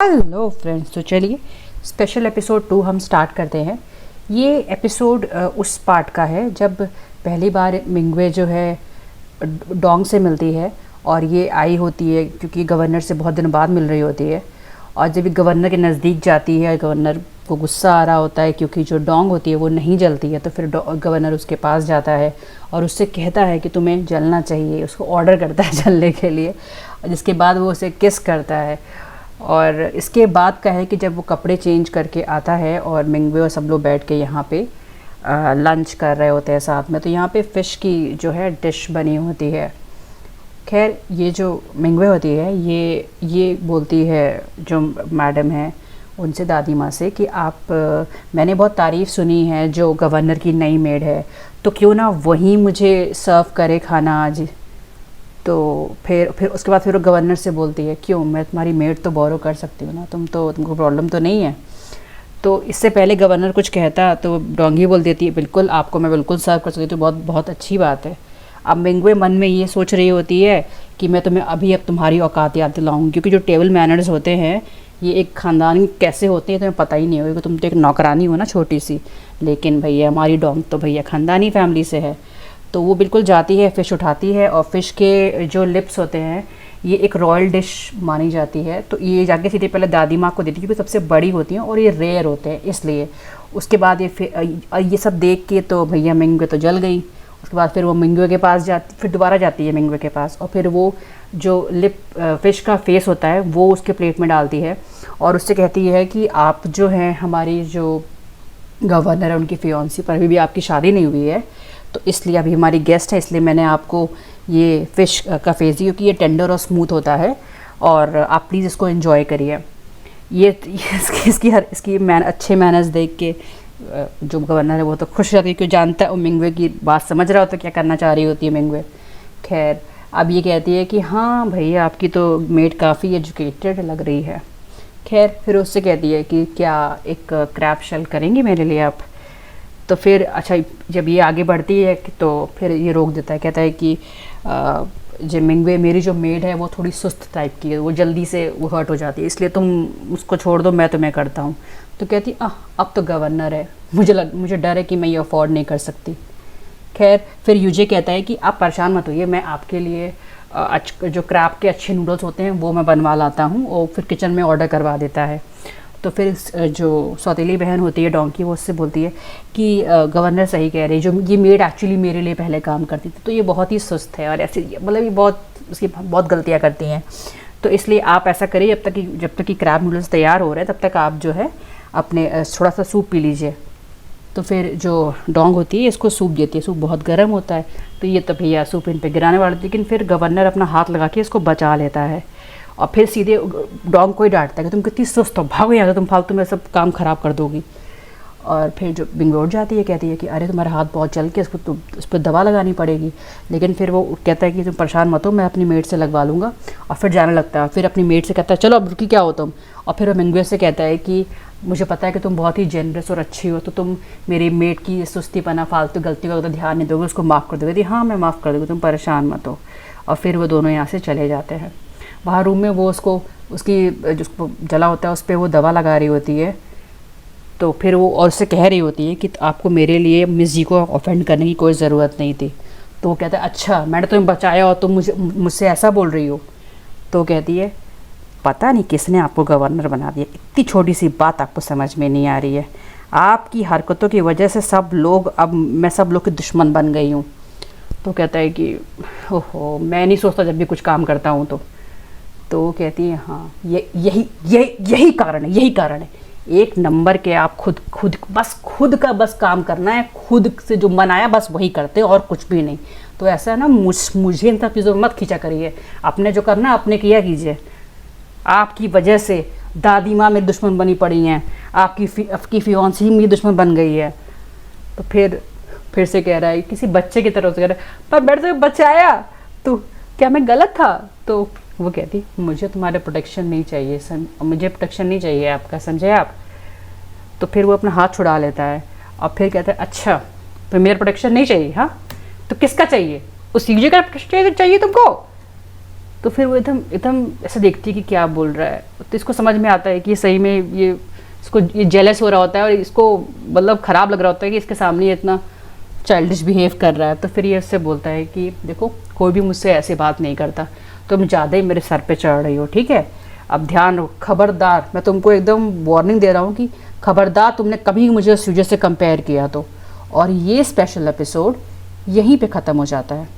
Hello friends, तो चलिए special episode 2 हम स्टार्ट करते हैं। ये एपिसोड उस पार्ट का है जब पहली बार मिंगवे जो है डोंग से मिलती है और ये आई होती है क्योंकि गवर्नर से बहुत दिन बाद मिल रही होती है। और जब ये गवर्नर के नज़दीक जाती है, गवर्नर को गुस्सा आ रहा होता है क्योंकि जो डोंग होती है वो नहीं जलती है, तो फिर गवर्नर उसके पास जाता है और उससे कहता है कि तुम्हें जलना चाहिए, उसको ऑर्डर करता है जलने के लिए, जिसके बाद वो उसे किस करता है। और इसके बाद का है कि जब वो कपड़े चेंज करके आता है और मिंगवे और सब लोग बैठ के यहाँ पे लंच कर रहे होते हैं साथ में, तो यहाँ पे फ़िश की जो है डिश बनी होती है। खैर, ये जो मिंगवे होती है ये बोलती है जो मैडम है उनसे, दादी माँ से, कि आप मैंने बहुत तारीफ़ सुनी है जो गवर्नर की नई मेड है, तो क्यों ना वही मुझे सर्व करे खाना आज। तो फिर उसके बाद फिर वो गवर्नर से बोलती है, क्यों, मैं तुम्हारी मेड तो बोरो कर सकती हूँ ना, तुमको प्रॉब्लम तो नहीं है। तो इससे पहले गवर्नर कुछ कहता तो डोंगी बोल देती है, बिल्कुल, आपको मैं बिल्कुल सर्व कर सकती हूँ, तो बहुत बहुत अच्छी बात है। अब मिंगवे मन में ये सोच रही होती है कि मैं तुम्हें अभी अब तुम्हारी औकात याद दिलाऊंगी, क्योंकि जो टेबल मैनर्स होते हैं ये एक ख़ानदान कैसे होते हैं तुम्हें पता ही नहीं होगा, तुम तो एक नौकरानी हो ना छोटी सी, लेकिन भैया हमारी डोंग तो भैया ख़ानदानी फैमिली से है। तो वो बिल्कुल जाती है, फ़िश उठाती है, और फ़िश के जो लिप्स होते हैं ये एक रॉयल डिश मानी जाती है, तो ये जाके सीधे पहले दादी माँ को देती है क्योंकि सबसे बड़ी होती हैं और ये रेयर होते हैं इसलिए। उसके बाद ये सब देख के तो भैया मिंगवे तो जल गई। उसके बाद फिर वो मिंगवे के पास जाती, फिर दोबारा जाती है मिंगवे के पास, और फिर वो जो फ़िश का फेस होता है वो उसके प्लेट में डालती है और उससे कहती है कि आप जो हैं हमारी जो गवर्नर है उनकी फियांसी, पर अभी भी आपकी शादी नहीं हुई है, तो इसलिए अभी हमारी गेस्ट है, इसलिए मैंने आपको ये फ़िश का फेस दी क्योंकि ये टेंडर और स्मूथ होता है और आप प्लीज़ इसको एंजॉय करिए। इसकी अच्छे मैनर्स देख के जो गवर्नर है वो तो खुश रहती है क्योंकि जानता है वो मिंगवे की बात समझ रहा होता है क्या करना चाह रही होती है मिंगवे। खैर, अब ये कहती है कि हाँ भैया आपकी तो मेड काफ़ी एजुकेटेड लग रही है। खैर, फिर उससे कहती है कि क्या एक क्रैब शेल करेंगी मेरे लिए आप। तो फिर अच्छा, जब ये आगे बढ़ती है तो फिर ये रोक देता है, कहता है कि जो मिंगवे मेरी जो मेड है वो थोड़ी सुस्त टाइप की है, वो जल्दी से वो हर्ट हो जाती है, इसलिए तुम उसको छोड़ दो, मैं तुम्हें करता हूँ। तो कहती अब तो गवर्नर है, मुझे डर है कि मैं ये अफोर्ड नहीं कर सकती। खैर, फिर यूजे कहता है कि आप परेशान मत होइए, मैं आपके लिए जो क्रैब के अच्छे नूडल्स होते हैं वो मैं बनवा लाता हूँ, और फिर किचन में ऑर्डर करवा देता है। तो फिर जो सौतेली बहन होती है डोंकी, वो उससे बोलती है कि गवर्नर सही कह रहे हैं, जो ये मेड एक्चुअली मेरे लिए पहले काम करती थी, तो ये बहुत ही सुस्त है और ऐसे मतलब ये उसकी बहुत गलतियाँ करती हैं, तो इसलिए आप ऐसा करिए जब तक कि क्रैब नूडल्स तैयार हो रहे हैं तब तक आप जो है अपने थोड़ा सा सूप पी लीजिए। तो फिर जो डोंग होती है इसको सूप देती है, सूप बहुत गर्म होता है, तो ये तो भैया सूप इन पे गिराने वाला, लेकिन फिर गवर्नर अपना हाथ लगा के इसको बचा लेता है और फिर सीधे डोंग को ही डांटता है कि तुम कितनी सुस्त हो, भागो यहाँ से, तुम फालतू में सब काम ख़राब कर दोगी। और फिर जो मिंगवे उठ जाती है, कहती है कि अरे तुम्हारा हाथ बहुत चल के उस पर दवा लगानी पड़ेगी, लेकिन फिर वो कहता है कि तुम परेशान मत हो, मैं अपनी मेड से लगवा लूँगा, और फिर जाने लगता है। फिर अपनी मेड से कहता है चलो अब रुकी क्या हो तुम, और फिर वो मिंगवे से कहता है कि मुझे पता है कि तुम बहुत ही जेनरस और अच्छी हो, तो तुम मेरी मेड की सुस्तीपना फालतू गलतियों का तो ध्यान नहीं दोगे, उसको माफ़ कर दोगे। हाँ मैं माफ़ कर दूँगी, तुम परेशान मत हो। और फिर वो दोनों यहाँ से चले जाते हैं। बाहर रूम में वो उसकी जिसको जला होता है उस पर वो दवा लगा रही होती है, तो फिर वो और उससे कह रही होती है कि आपको मेरे लिए मिस जी को ऑफेंड करने की कोई ज़रूरत नहीं थी। तो वो कहता है अच्छा मैंने तुम्हें बचाया और तुम मुझसे ऐसा बोल रही हो। तो कहती है पता नहीं किसने आपको गवर्नर बना दिया, इतनी छोटी सी बात आपको समझ में नहीं आ रही है, आपकी हरकतों की वजह से मैं सब लोग की दुश्मन बन गई हूँ। तो कहता है कि ओहो, मैं नहीं सोचता जब भी कुछ काम करता हूँ तो वो कहती है हाँ यही कारण है, एक नंबर के आप खुद का काम करना है, खुद से जो मनाया बस वही करते और कुछ भी नहीं। तो ऐसा है ना, मुझे इन सब चीज़ों में मत खींचा करिए, अपने जो करना अपने किया कीजिए। आपकी वजह से दादी माँ मेरी दुश्मन बनी पड़ी हैं, आपकी फियांसी मेरी दुश्मन बन गई है। तो फिर से कह रहा है किसी बच्चे की तरफ से कह रहा है, पर मैंने तो बचाया, तो क्या मैं गलत था। तो वो कहती मुझे तुम्हारे प्रोटेक्शन नहीं चाहिए, मुझे प्रोटेक्शन नहीं चाहिए आपका, समझे आप। तो फिर वो अपना हाथ छुड़ा लेता है और फिर कहता है अच्छा तो मेरा प्रोटेक्शन नहीं चाहिए, हाँ तो किसका चाहिए, उस यूजे का प्रोटेक्शन चाहिए तुमको। तो फिर वो एकदम एकदम ऐसे देखती है कि क्या बोल रहा है। तो इसको समझ में आता है कि सही में ये इसको ये जेलस हो रहा होता है और इसको मतलब ख़राब लग रहा होता है कि इसके सामने ये इतना चाइल्डिश बिहेव कर रहा है। तो फिर ये उससे बोलता है कि देखो कोई भी मुझसे ऐसी बात नहीं करता, तुम ज़्यादा ही मेरे सर पे चढ़ रही हो, ठीक है। अब ध्यान रखो, खबरदार, मैं तुमको एकदम वार्निंग दे रहा हूँ कि खबरदार तुमने कभी मुझे सूर्य से कंपेयर किया तो। और ये स्पेशल एपिसोड यहीं पे ख़त्म हो जाता है।